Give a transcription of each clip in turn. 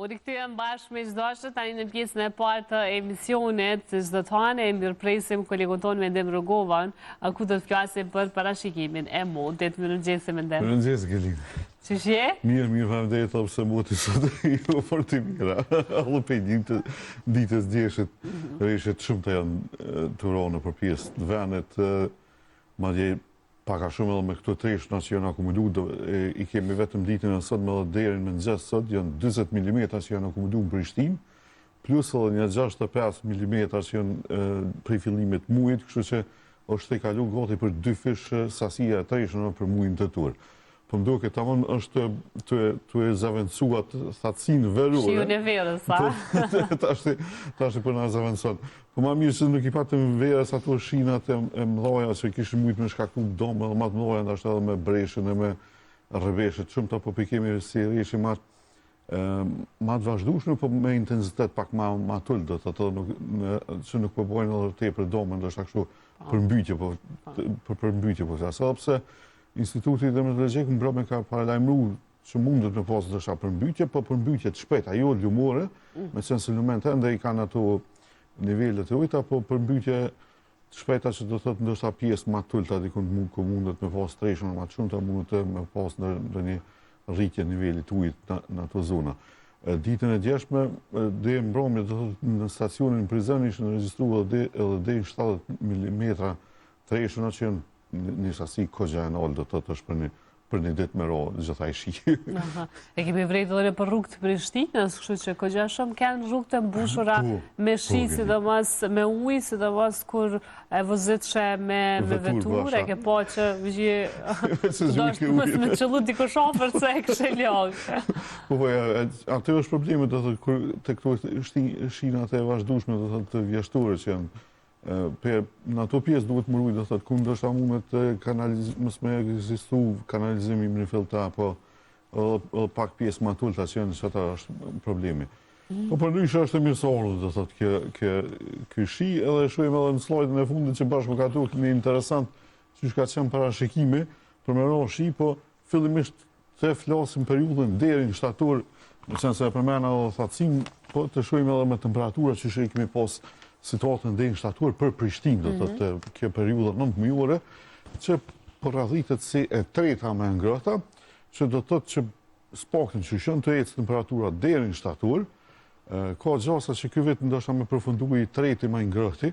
U rikthyen bashkë me çdo tani në pjesën e parë të emisionit, çdo të hanë e mirëpresim kolegun tonë Mendim Rrogovan, ku do të flasim për parashikimin e modit. Mirëmëngjes Mendim. Mirëmëngjes Gelin. Ç'është je? Mirë, faleminderit pse moti sot jo fort i mira. Allo pe ditës djeshit, rishit shumë të janë të ronë për pjesë të venet, madje paka shumë edhe me këto treshna që janë akumudu, i kemi vetëm ditën e sot me dhe derin me nëgjes sot, janë 20 mm që janë akumudu në Prishtinë, plus edhe një 65 mm që janë prej fillimit mujit, kështu që është e kalu gati për 2 fish sasia e treshna për mujin të tur. Po më duke tamam është të e zavendësuat thatësinë verore. Shiun e verës, sa? Tash për na zavendësot. Po ma mirë që nuk i patëm verës ato shinat e mdhaja që kishë mujtë me shkaktu domë edhe matë mdhaja ndashtë edhe me breshën e me rrëveshët. Shumë të po pikemi si reshi matë vazhdushme, po me intensitet pak ma tull, do të të që nuk po bojnë edhe te për domë, ndashtë kështu përmbytje po kësa. Pse Instituti Dermatologjik mbrëmje ka paralajmëruar që mundet me pasë dësha përmbytje, po përmbytje të shpejta, jo lumore, me qenë se lumente ende i kanë ato nivellet e ujta, po përmbytje të shpejta që do të thotë ndoshta pjesë ma tullta dikun ku mundet me pasë treshën ma të shumta, mundet me pasë në një rritje nivellit ujit në ato zona. Ditën e djeshme, dhe mbrëmje do thotë në stacionin prizën ishën regjistruar edhe dhe 70 mm treshën që janë një sasi kogja e nalë do të është për një ditë me ro gjitha i shi. E kemi vrejtë dhe për rrugë të Prishtinës, kështu që kogja shumë kanë rrugë të mbushura me shi, sidomos me ujë, sidomos kur e vëzitëshe me vetur, e ke po që vëgjë me qëllu t'i këshofër se e kështë e ljogë. Po, atë është probleme të këto shinat e vazhdushme të vjashture që janë. Në ato pjesë duhet më rujtë, dhe thëtë, ku ndështë amunët mësë me egzistu kanalizimi në filta, po pak pjesë ma tullta që janë që ata është problemi. Po për nëshë është e mirësorë, dhe thëtë, kë shi, edhe shujem edhe në slajdën e fundit që bashkë më ka tu këmi interesant që shka qenë parashikime për me ro shi, po fillimisht të flasim periudën deri në shtator, në qenë se e përmena edhe thatësim, po të shujem edhe me temperatura që shë i kemi pas situatën dhe në shtator për Prishtinë, do të kjo periuda 9 mujore, që përradhitet si e treta me ngrëta, që do të që spakin që shënë të ecë temperatura deri në shtator, ka gjasa që kjo vetë ndësha me përfundu i treti me ngrëti,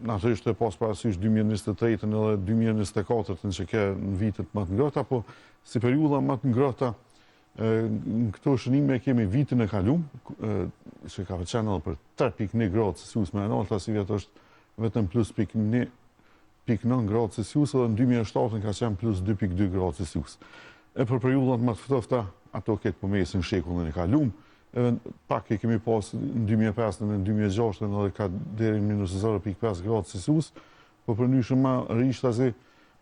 natyrisht e pas parasysh 2023 edhe 2024 që ke në vitet më të ngrëta, po si periuda më të ngrëta, në këto shënime kemi vitin e kalum, që ka qenë edhe për 3.1 gradë Celsius me enalta, si vjetë është vetëm plus 0.9 gradë Celsius, edhe në 2007 ka qenë plus 2.2 gradë Celsius. E për periudat më të ftofta, ato ketë për mesin shekullin e kalum, edhe pak e kemi pas në 2005 në 2006 edhe ka deri minus 0.5 gradë Celsius, po për njëshën ma rishtazi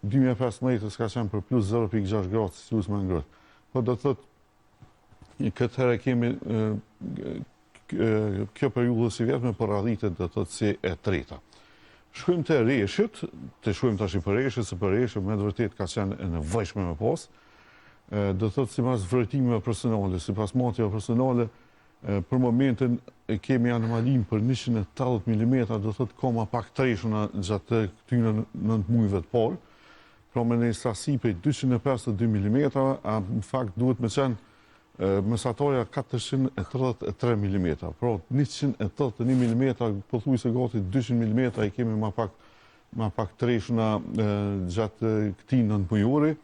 2015 ka qenë për plus 0.6 gradë Celsius me ngrët. Po do të thëtë, këtë herë kemi kjo periudhë si vjetë me përradhitet dhe të si e treta. Shkojmë të reshët, të shkojmë tash i për reshët, se për reshët me dëvërtet ka qenë e nevojshme me pas, dhe të si pas vërtimeve personale, si pas matjeve personale, për momentin kemi anomalin për 180 mm, dhe të koma pak treshuna gjatë këtyne 9 mujve të parë, pra me një sasi për 252 mm, a në fakt duhet me qenë mesatoja 433 mm, pra 181 mm, pëthuj se gati 200 mm i kemi ma pak treshuna gjatë këti 9 mujore.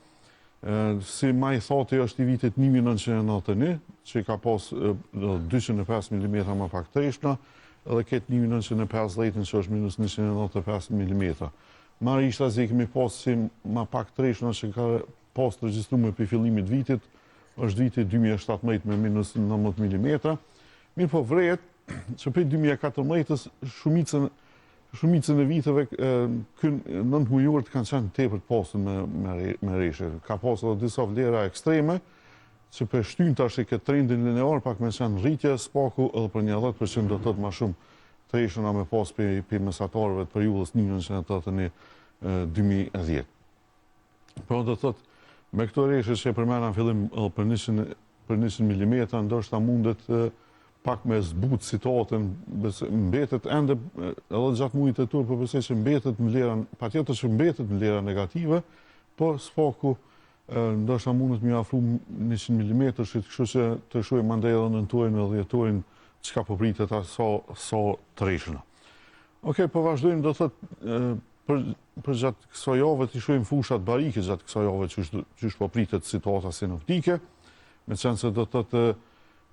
Si ma i thati është i vitit 1991, që ka pas 205 mm ma pak treshuna, edhe ketë 1950 që është minus 195 mm. Marë ishta zi kemi pas si ma pak treshuna që ka pas të regjistruar për fillimit vitit, është vitit 2017 me minus 19 mm. Mirë po vrejet që për 2014 shumicën e viteve kënë 9 mujorët kanë qenë tepër të pasën me reshe. Ka pasë edhe disa vlera ekstreme, që për shtynë tash e këtë trendin linear, pak me qenë rritje, spaku edhe për një 10% do të të ma shumë treshëna me pas për mesatarëve të periudhës 1981-2010. Pra do të thotë, me këto reshe që e përmena në fillim për për 100 mm, ndoshta mundet pak me zbut situatën, mbetet ende edhe gjatë mujit e tur, po besoj që mbetet vlera, patjetër që mbetet vlera negative, po sfaku ndoshta mundet më afru 100 mm, kështu që të shohim mandej edhe në turin edhe dhjeturin çka po pritet sa treshna. Okej, po vazhdojmë, do thotë për gjatë kësaj jave të shohim fushat barike gjatë kësaj jave çysh po pritet situata sinoptike, meqense do thotë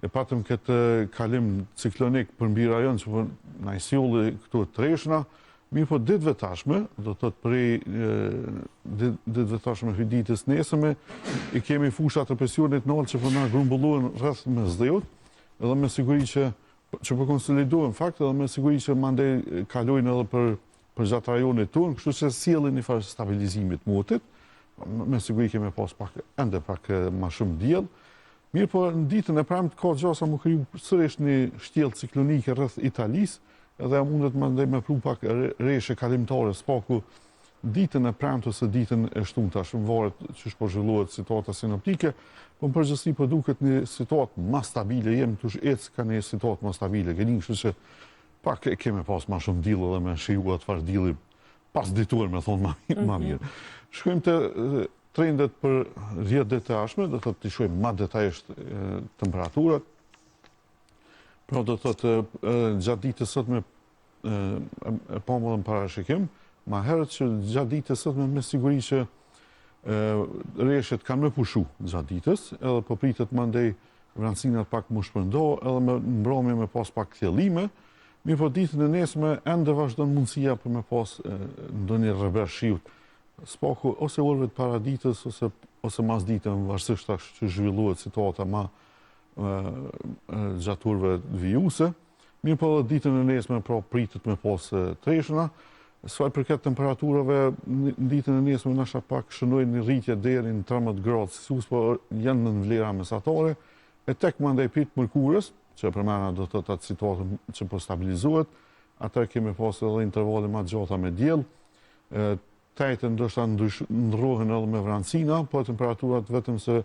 e patëm këtë kalim ciklonik për mbi rajon që na i sjolli këtu treshna, mirë po ditëve tashme, do thotë prej ditëve tashme hyj ditës nesërme, i kemi fushat e presionit nalt që po na grumbullohen rreth mes dheut, edhe me siguri që po konsolidohen fakt, edhe me siguri që mandej kalojnë edhe për gjatë rajonit tonë, kështu që sjellin një farë stabilizimit motit, me siguri kemi pas ende pak më shumë diell. Mirë po në ditën e premte ka gjasa më kriju sërish një shtjellë ciklonike rreth Italisë, edhe mundet mandej me pru pak reshe kalimtare spaku ditën e premte ose ditën e shtunta, shumë varet çish po zhvillohet situata sinoptike, po në përgjithësi po duket një situatë më stabile, jemi tush ec ka një situatë më stabile, keni kështu që pak kemi pas më shumë diell edhe me shijuar çfarë dielli pas ditur, me thonë më mirë. Shkojmë te trendet për 10 ditë të ardhshme, do thotë të shohim më detajisht temperaturat. Pra do thotë gjatë ditës sotme e pamën parashikim, ma herët që gjatë ditës sotme me siguri që reshet kanë me pushu gjatë ditës, edhe po pritet mandej vranësinat pak më shpërndo, edhe me mbrëmje me pas pak thjellime, mirë po ditën e nesme ende vazhdon mundësia për me pas ndonjë rreber shiut. Spaku ose orëve të para ditës ose mas ditën, varësisht tash që zhvillohet situata më gjatë orëve vijuse. Mirë po edhe ditën e nesme pra pritet me pas treshna. Sa i përket temperaturave, në ditën e nesme nasha pak shënojnë një rritje deri në 13 gradë Celsius, po janë në vlera mesatare, e tek mandej pit mërkurës, që përmena do të atë situatën që po stabilizohet, atër kemi pas edhe intervale më gjata me diell. Tajtë ndoshta ndrohen edhe me vranësina, po temperaturat vetëm se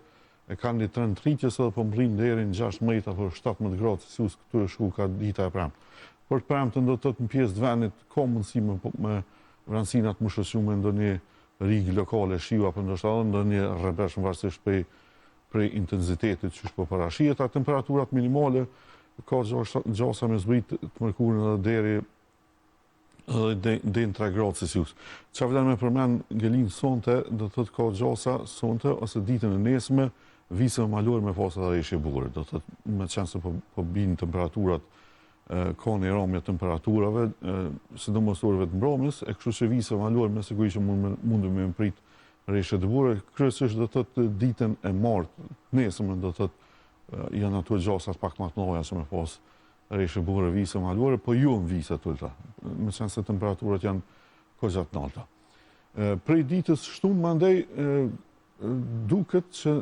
e kanë një trend rritjes edhe po mrrin deri në 16 apo 17 gradë Celsius, këtu shku ka dita e premte. Por të premten do të thotë në pjesë të vendit ka mundësi me vranësinat më shoqëruar me ndonjë rigë lokale shiu apo ndoshta edhe ndonjë rrebesh varësisht prej intensitetit që po parashihet. Temperaturat minimale ka gjasa me zbrit të mërkurën edhe deri në 3 gradë Celsius. Qa vlen me përmen ngelin sonte, do të thotë ka gjasa sonte ose ditën e nesme, visë malore me pas edhe reshje bure. Do të thotë me qenë se po binë temperaturat, ka një ramje temperaturave, sidomos orëve të mbrëmjes, e kështu që visë malore me siguri që mundu me prit reshje të bure, kryesisht do të thotë ditën e martë, nesme do të thotë janë ato gjasat pak më të mëdha që me pas reshje bure, vise malore, po ju në vise të ulta, me qenë se temperaturat janë kogja të nalta. Prej ditës shtunë, mandej, duket që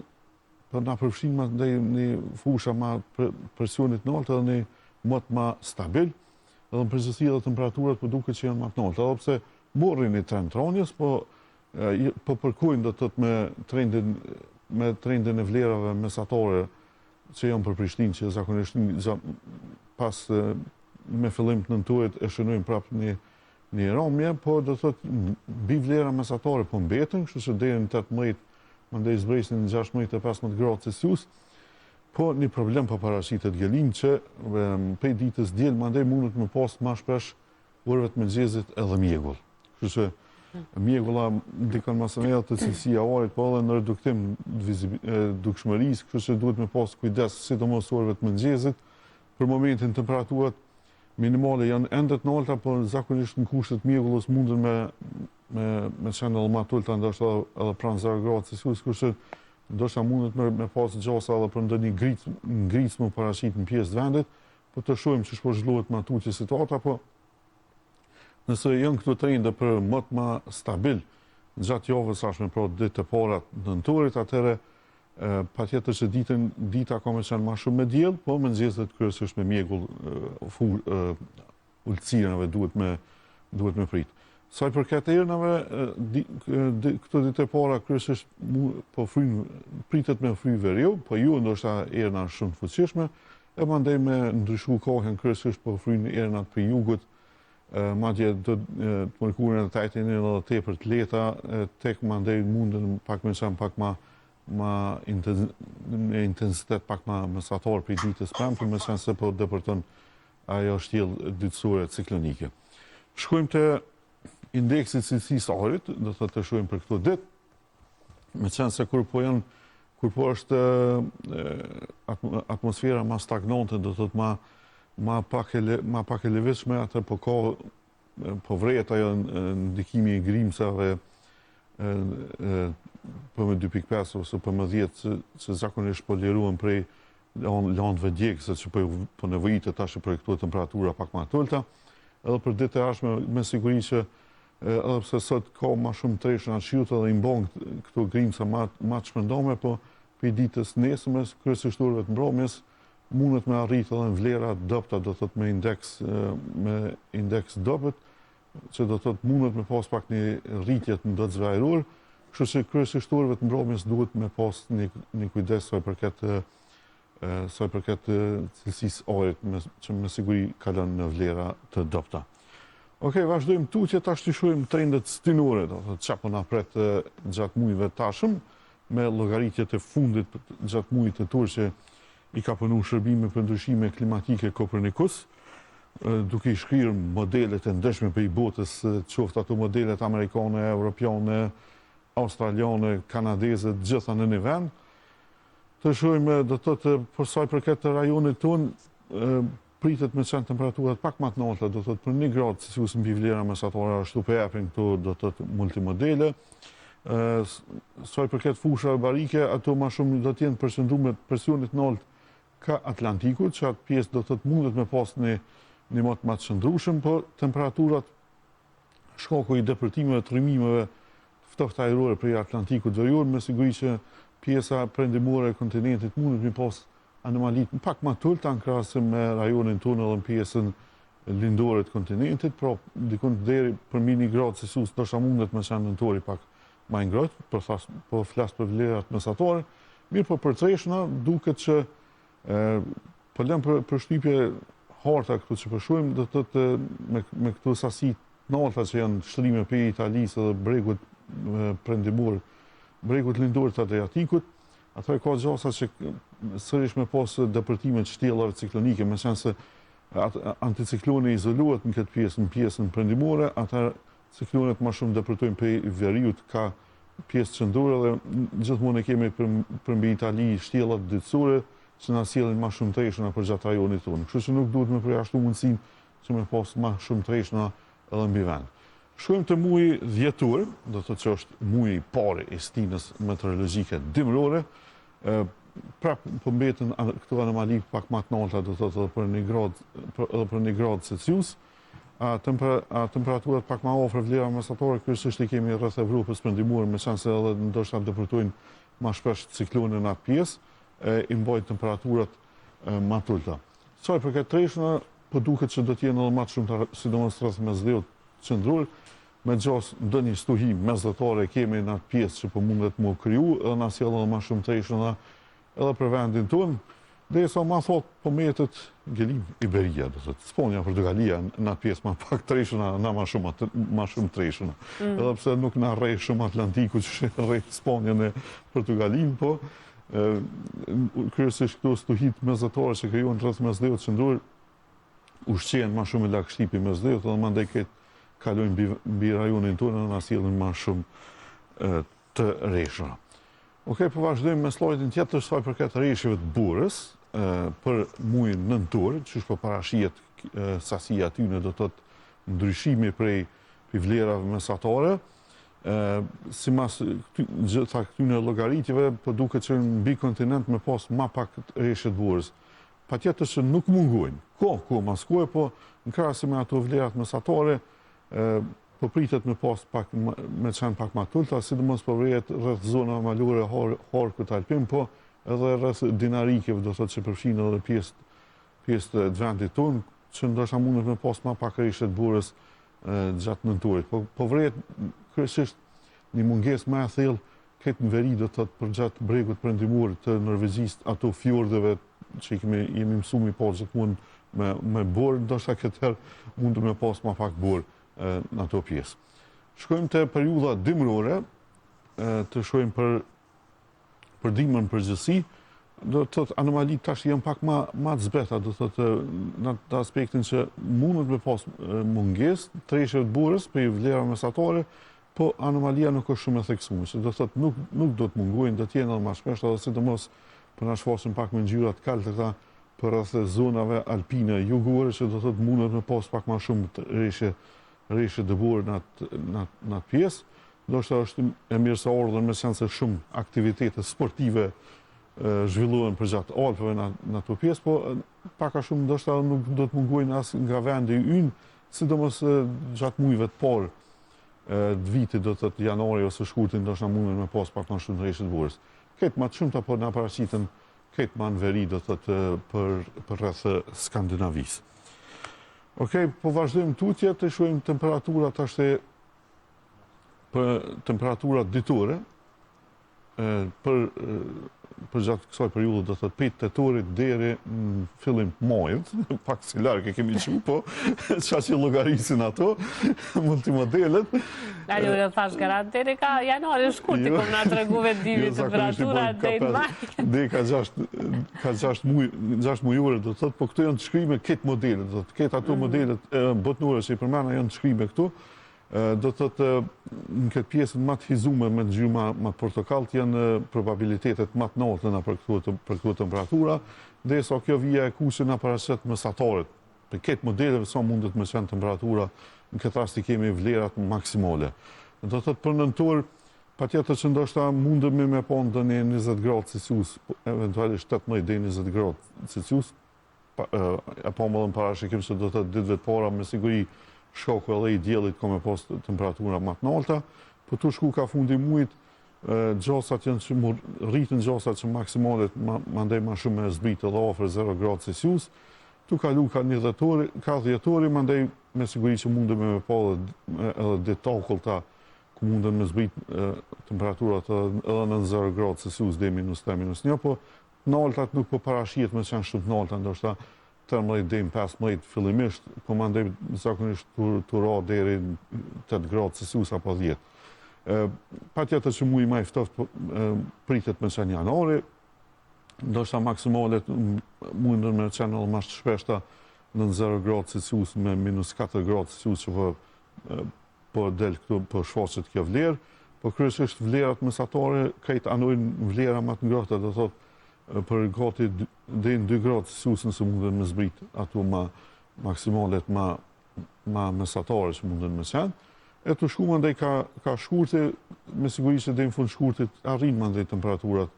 për na përfshin mandej një fusha ma presionit nalta dhe një mëtë ma stabil, edhe në përgjithësi edhe temperaturat po duket që janë ma të nalta, edhe pse morrin një trend tronjes, po përkujnë do të me trendin e vlerave mesatare që janë për Prishtinë, që zakonisht pas me fillim të nënturit e shënojnë prapë një ramje, po do të thotë mbi vlera mesatare po mbetën, kështu që deri në 18, mandej zbresin në 16-15 gradë Celsius, po një problem po parashitet gjelin që prej ditës diel mandej mundet me pas më shpesh orëve të mëngjesit edhe mjegull. Kështu që mjegulla ndikon më së miri të cilësia e ajrit, po edhe në reduktim dukshmërisë, kështu që duhet me pas kujdes sidomos orëve të mëngjesit. Për momentin temperaturat minimale janë ende të larta, por zakonisht në kushtet mjegullës mundën me qenë edhe më të ulta, ndoshta edhe pranë 0 gradë Celsius, kështu që ndoshta mundet me pas gjasa edhe për ndonjë ngritës më parashit në pjesë të vendit, po të shohim që po zhvillohet më tutje situata, po nëse janë këto trende për më të stabil gjatë javës sashme, pra ditë të para të nëntorit, atëherë patjetër që dita ka me qenë më shumë me diell, po mëngjeset kryesisht me mjegull ulëcinave duhet me prit. Sa i përket ernave, këto ditë e para kryesisht po pritet me fry veriu, po ju ndoshta erna shumë fuqishme, e mandej me ndryshu kohën kryesisht po fryn ernat për jugut, madje të mërkurën e tajtin edhe tepër të lehta, tek mandej mundën pak me qenë pak ma intensitet pak ma mesatar për ditës premte, me qenë se po depërton ajo shtjellë dytësore ciklonike. Shkojmë te indeksit cilësisë ajrit, do të shohim për këto ditë, me qenë se kur po është atmosfera ma stagnante, do të thotë ma pak e lëvizshme, atë po vrejet ajo ndikimi i grimsave për me 2.5 ose për me 10 që zakonisht po liruan prej landëve djegëse që po nevojitet tash për këto temperatura pak ma të ulta, edhe për ditë e ardhshme me siguri që edhe pse sot ka ma shumë treshën atë shiut edhe i mbon këto grimsa ma të shpëndome, po për ditës nesërmes, kryesisht orëve të mbrëmjes, mundet me arrit edhe në vlera dobta, do thot me indeks dobët, që do thot mundet me pas pak një rritje të ndotësve ajror, kështu që kryesisht orëve të mbrëmjes duhet me pas një kujdes sa i përket cilësisë ajrit, që me siguri kalon në vlera të dobta. Okej, vazhdojmë tutje, tash të shohim trendet stinore, do të çfarë po na pret gjatë muajve tashëm, me llogaritjet e fundit gjatë muajit tetor që i ka punu shërbime për ndryshime klimatike Kopernikus, duke i shkrirë modelet e ndeshme për i botës, qoftë ato modelet amerikane, europiane, australiane, kanadeze, gjitha në një vend. Të shohim, do të thotë, për sa i përket të rajonit tonë, pritet me qenë temperaturat pak më të larta, do të thotë për 1 gradë Celsius mbi vlera mesatare ashtu po japin këto, do të thotë, multimodele. Sa i përket fushave barike, ato më shumë do të jenë përqendruar me presionit të lartë ka Atlantikut, që atë pjesë do të thotë mundet me pas një mot më të qëndrueshëm, por temperaturat shkaku i depërtimeve të rrymimeve ftohtë ajrore prej Atlantikut verior, me siguri që pjesa perëndimore e kontinentit mundet me pas anomalit pak më të ulta në krahasim me rajonin tonë edhe në pjesën lindore të kontinentit, pra dikun deri për mbi 1 gradë Celsius ndoshta mundet me qenë nëntori pak më i ngrohtë, po flas për vlerat mesatare. Mirë, po për treshna duket që po lëm për shtypje harta këtu që po shohim, do të thotë me këto sasi të larta që janë shtrime për Italisë dhe bregut perëndimor, bregut lindor të Adriatikut, atëherë ka gjasa që sërish me pas depërtime të shtjellave ciklonike, me qenë se anticikloni izolohet në këtë pjesë, në pjesën perëndimore, atëherë ciklonet më shumë depërtojnë prej veriut ka pjesë qendrore dhe gjithmonë e kemi për mbi Itali shtjellat dytësore që na sjellin më shumë treshëna për gjatë rajonit tonë. Kështu që nuk duhet me përjashtu mundësinë që me pas më shumë treshëna edhe mbi vend. Shkojmë të muaji dhjetor, do të thotë që është muaji i parë i stinës meteorologjike dimërore. Prap po mbeten këto anomali pak më të larta, do të thotë edhe për 1 gradë Celsius. Temperaturat pak më afër vlerave mesatare kryesisht i kemi rreth Evropës perëndimore, me qenë se edhe ndoshta depërtojnë më shpesh ciklonin në atë pjesë, i mbajnë temperaturat më të ulta. Sa i përket treshëna, po duket që do të jenë edhe më të shumta, sidomos rreth mesdhjeut qendror, me gjas ndonjë stuhi mesdhetare kemi në atë pjesë që po mundet më kriju, edhe na sjell edhe më shumë treshëna edhe për vendin tonë. Derisa më thot po mbetet Gelim Iberia, do të thotë Sponja, Portugalia, në atë pjesë më pak treshëna, na më shumë treshëna. Edhe pse nuk na rrej shumë Atlantiku që rrej Sponjën e Portugalinë, po kryesisht këto stuhit mesdhetare që krijohen rreth mesdheut qendror ushqehen më shumë lak shtipi mesdheut, edhe mandej kalojnë mbi rajonin tonë dhe na sjellin më shumë të rreshëna. Okej, po vazhdojmë me slajdin tjetër sa i përket rreshjeve të burrës për muajin nëntor, që po parashihet sasia aty në do të thotë ndryshimi prej vlerave mesatare. Simas gjitha këtyre llogaritjeve, po duket që mbi kontinent me pas më pak rreshje të burrës. Patjetër që nuk mungojnë. Ko maskoj, po në krahasim me ato vlerat mesatare, po pritet me pas pak me qenë pak më të ulta, sidomos po vrejet rreth zona malore Harkut Alpin, po edhe rreth dinarikeve, do thotë që përfshin edhe pjesë të vendit tonë, që ndoshta mundet me pas më pak rreshje të burrës gjatë nëntorit. Po vret kryesisht një mungesë më e thellë këtë në veri do të thotë për gjatë bregut perëndimor të Norvegjisë, ato fjordeve që jemi mësuar mi pas gjithmonë me borë, ndoshta këtë herë mund të me pas më pak borë në ato pjesë. Shkojmë te periudha dimrore, të shohim për dimër në përgjithësi, do të thotë anomalitë tash janë pak më të zbeta, do të thotë në atë aspektin që mundet me pas mungesë treshëve të burrës për vlera mesatare, po anomalia nuk është shumë e theksuar, që do të thotë nuk do të mungojnë, do të jenë edhe më shpesh, edhe sidomos për na shfasim pak me ngjyra të kalta për rreth zonave alpine jugore, që do të thotë mundet me pas pak më shumë reshje dëbore në atë pjesë. Ndoshta është e mirëseardhur me sens se shumë aktivitete sportive zhvillohen përgjatë Alpeve në ato pjesë, po pak a shumë ndoshta nuk do të mungojnë as nga vendi ynë, sidomos gjatë muajve të parë të vitit, do të thotë janari ose shkurti, ndoshta mundën me pas pak më shumë rreshtë të burrës. Këtë më të shumta po na paraqiten këtë më në veri, do të thotë për rreth Skandinavisë. Okej, po vazhdojmë tutje të shohim temperaturat tash për temperaturat ditore, për gjatë kësaj periudhe, do thotë prej tetorit deri në fillim majit, pak si larg e kemi qenë, po çfarë që llogarisin ato multimodelet. Allora thash garant deri ka janari shkurti, kom na treguve divi temperatura deri në maj. Deri ka 6 mujore, do thotë, po këto janë të shkrimë këtë modelet, do të ketë ato modelet botnore që i përmenda janë të shkrimë këtu. Do të thotë në këtë pjesën më të hizume me ngjyrë më portokallët janë probabilitetet më të larta për këto temperatura, ndërsa kjo vija e kuqe na paraqet mesatarët. Për këtë modeleve sa mundet me qenë temperatura, në këtë rast i kemi vlerat maksimale. Do të thotë për nëntor, patjetër që ndoshta mundemi me pa ndonjë 20 gradë Celsius, eventualisht 18 deri 20 gradë Celsius. E pa më dhënë parashikim se do të thotë ditëve të para me siguri shoku edhe i diellit ka me pas temperatura më të larta, po tu shku ka fundi muajit, gjasat janë që rritën gjasat që maksimalet mandej më shumë me zbrit edhe afër 0 gradë Celsius. Tu kalu ka dhjetori, mandej me siguri që mundemi me pa edhe ditë takullta ku mundem me zbrit temperaturat edhe në 0 gradë Celsius deri -1, po naltat nuk po parashihet me qenë shumë të nalta, ndoshta 13 deri në 15 fillimisht, po mandej zakonisht tu ra deri 8 gradë Celsius apo 10. Patjetër që muaji më i ftoftë pritet me qenë janari, ndoshta maksimalet mundën me qenë edhe më shpeshta në 0 gradë Celsius me -4 gradë Celsius që po del këtu, po shfaqet kjo vlerë, po kryesisht vlerat mesatare këtë anojnë vlera më të ngrohta, do thotë për gati deri në 2 gradë Celsius nëse mundën me zbrit ato maksimalet ma mesatare që mundën me qenë. E të shku mandej ka shkurti, me siguri që deri në fund shkurtit arrin mandej temperaturat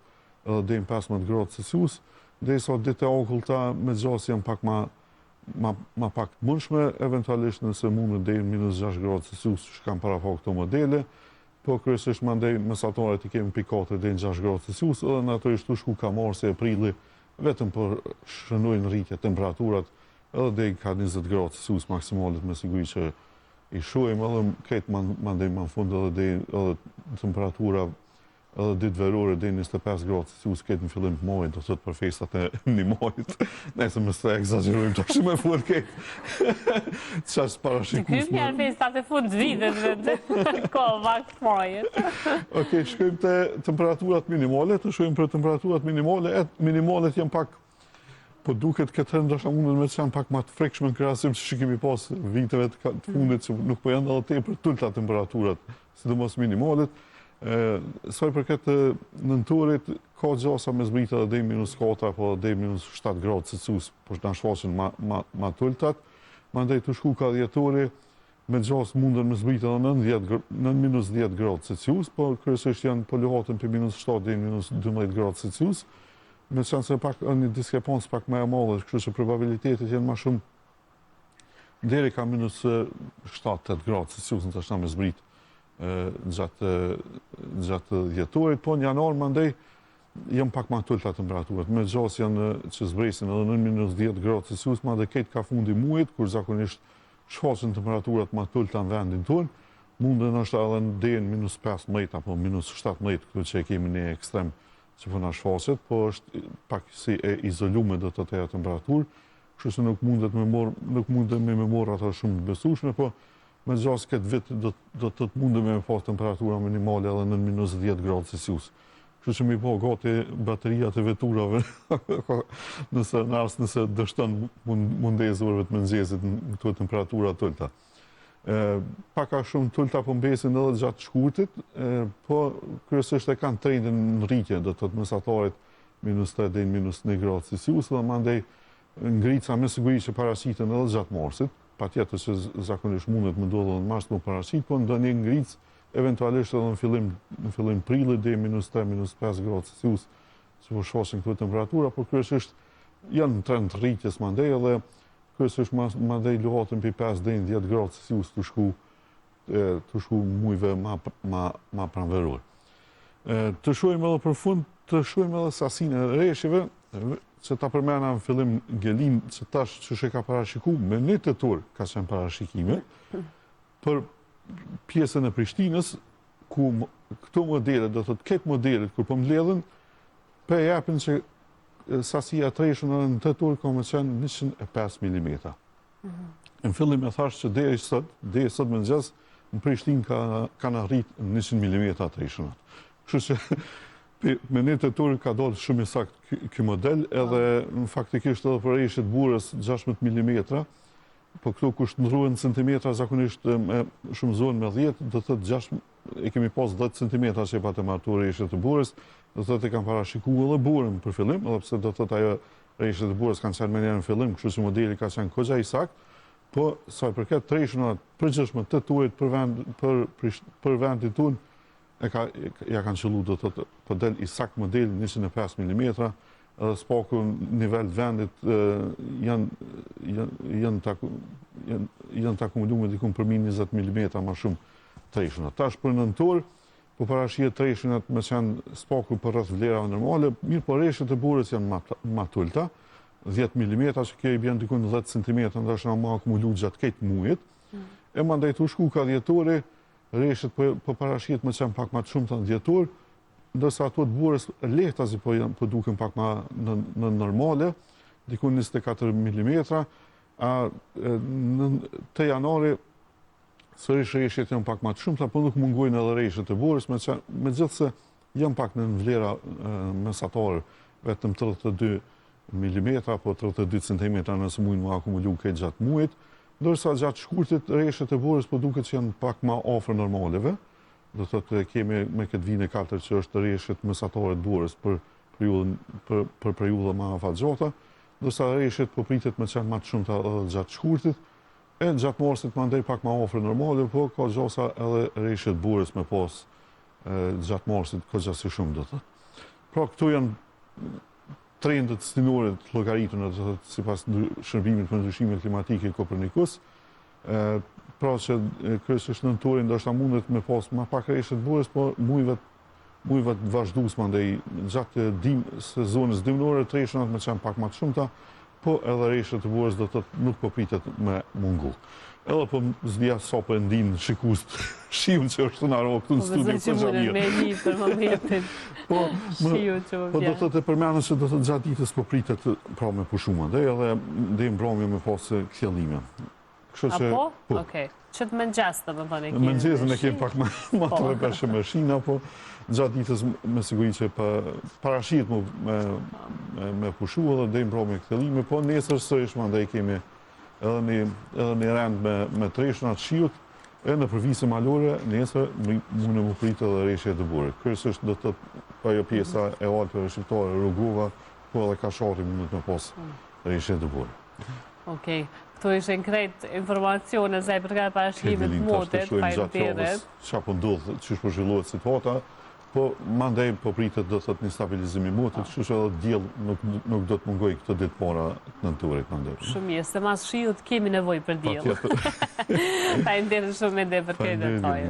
edhe deri në 15 gradë Celsius, derisa ditë e akullta me gjasë janë pak ma pak të mundshme, eventualisht nëse mundën deri në -6 gradë Celsius që kanë para pa këto modele, po kryesisht mandej mesatarët i kemi pikate deri në 6 gradë Celsius, edhe në ato ishtu shku ka marrë se prilli vetëm për shënojnë rritje temperaturat, edhe deri ka 20 gradë Celsius maksimalet me siguri që i shohim edhe këtë mandej më në fund edhe temperatura edhe ditë verore deri 25 gradë Celsius këtë në fillim të muajit, do thotë për festat e një muajit. Nëse më së egzagjerojmë tash me fund këtë. Çfarë parashikojmë? Ky janë festat e fund vitit, ko vakt muajit. Okej, shkojmë te temperaturat minimale, të shohim për temperaturat minimale. Minimalet janë pak, po duket këtë herë ndoshta mundën me qenë pak më të frekshme në krahasim që kemi pas viteve të fundit që nuk po janë edhe tepër të ulta temperaturat, sidomos minimalet. Sa i përket nëntorit, ka gjasa me zbrit edhe deri -4 apo deri -7 gradë Celsius, por na shfaqen ma të ultat. Mandej të shku ka dhjetori, me gjasë mundën me zbrit edhe në -10 gradë Celsius, por kryesisht janë po luhaten për -7 deri -12 gradë Celsius. Me qenë se pak një diskrepancë pak më e madhe, kështu që probabilitetet janë më shumë deri ka -7-8 gradë Celsius në tashna me zbrit gjatë dhjetorit, po në janar mandej janë pak më të ulta temperaturat. Me gjasë janë që zbresin edhe në -10 gradë Celsius, madje këtë ka fundi muajit, kur zakonisht shfaqen temperaturat më të ulta në vendin tonë, mundën është edhe në deri -15 apo -17, këtë që e kemi një ekstrem që po na shfaqet, po është pak si e izolume do të ajo temperaturë, kështu që nuk mundet me marr ato shumë të besueshme, po me gjatë këtë vit do të mundemi me pas temperatura minimale edhe në -10 gradë Celsius. Kështu që mi po gati bateriat e veturave nëse dështon mundezurve të mëngjesit në këto temperatura të ulta. Paka shumë të ulta po mbesin edhe gjatë shkurtit, po kryesisht e kanë trendin në rritje, do të thotë mesataret -3 deri në -1 gradë Celsius, dhe mandej ngrica me siguri që paraqiten edhe gjatë marsit, patjetër që zakonisht mundet më ndodhë në mars të paraqit, po ndonjë ngric eventualisht edhe në fillim prillit deri -3, -5 gradë Celsius, që po shfaqen këto temperatura, por kryesisht janë në trend rritjes mandej edhe kryesisht mandej luhatën për 5 deri në 10 gradë Celsius të shku mujve ma pranveror. Të shohim edhe për fund, të shohim edhe sasinë e reshjeve, që ta përmena në fillim Gelin, që tash që ka parashiku, me 1 tetor ka qenë parashikime, për pjesën e Prishtinës, ku këto modele, do të ketë modelet, kur po mbledhen, për e japin që sasia treshën në tetor ka me qenë 105 mm. Në fillim e thash që deri sot mëngjes, në Prishtinë kanë arrit 100 mm treshënat. Kështu që me 1 tetor ka dalë shumë i saktë ky model, edhe në faktikisht edhe për reshjet burrës 16 mm, po këto ku shndërrohen centimetra zakonisht me shumë zonë me 10, do të thotë 6 e kemi pas 10 cm që e patë martu reshjet të burrës, do të thotë e kanë parashikuar edhe burrën për fillim, edhe pse do të thotë ajo reshjet të burrës kanë qenë më në fillim, kështu që modeli ka qenë kogja i saktë, po sa i përket treshënat përgjithshme të tuajt për vendin tonë, ja kanë qëllu do të thotë po del i sakt model 105 mm, edhe spaku nivel vendit janë të akumuluar diku për 20 mm më shumë treshënat. Tash për nëntor, po parashihet treshënat me qenë spaku për rreth vlerave normale, mirë po reshjet e burrës janë më të ulta, 10 mm, që kjo i bjen diku në 10 cm, ndashta më akumuluar gjatë këtë muajit. E mandej tu shku ka dhjetori, reshjet po parashihet me qenë pak më të shumta në dhjetor, ndërsa ato të burrës lehtazi po duken pak më në normale, diku 24 mm, të janari sërish reshjet janë pak më të shumta, po nuk mungojnë edhe reshjet e burrës, megjithse janë pak në vlera mesatare, vetëm 32 mm apo 32 cm nëse mujnë më akumulu këtë gjatë muajit, ndërsa gjatë shkurtit reshjet e burrës po duket që janë pak më afër normaleve. Do thotë kemi me këtë vinë 4 që është reshjet mesatare të burrës për periudha më afatgjata, ndërsa reshjet po pritet me qenë më të shumta edhe gjatë shkurtit, e gjatë marsit mandej pak më afër normale, po ka gjasa edhe reshjet burrës me pas gjatë marsit kogjasi shumë do thotë. Pra këtu janë trendet stinore të llogarituna, do thotë sipas shërbimit për ndryshimin klimatik i Kopernikus. Pra që kryesisht nëntorin ndoshta mundet me pas më pak reshje të burrës, po mujve të vazhdues mandej gjatë sezonit dimnore treshënat me qenë pak më të shumta, po edhe reshjet të burrës do thotë nuk po pritet me mungu. Edhe po zdia sa po e ndin shikust shiun që është në aro këtu në studio për gjamia. Me një për momentin shiu që më po do thotë e përmenën që do thotë gjatë ditës po pritet pra me pushuar, edhe dhe mbrëmje me pas kthjellime. Apo? Okej. Që të mëngjes të më thoni kemi. Mëngjesin e kemi pak më të rëpeshë me shina, po gjatë ditës me siguri që parashihet me pushu edhe dhe mbrëmje kthjellime, po nesër sërish mandej kemi edhe një rend me treshënat shiut, e në përvise malore, nesër mune më pritë edhe reshjet të burrë. Kryesisht do të ajo pjesa e Alpeve shqiptare, Rrugova, po edhe Kashari mundet me pas reshjet të burrë. Okej. Këtu ishin krejt informacione se i përkat parashikimit të motit, faleminderit. Qa po ndodhë, që po zhvillohet situata, po mandej po pritet do thot një stabilizim i motit, kështu që edhe diell nuk do të mungoj këtë ditë para të nëntorit mandej. Shumë mirë, se mas shiut kemi nevojë për diell. Faleminderit shumë ende për këtë detaj.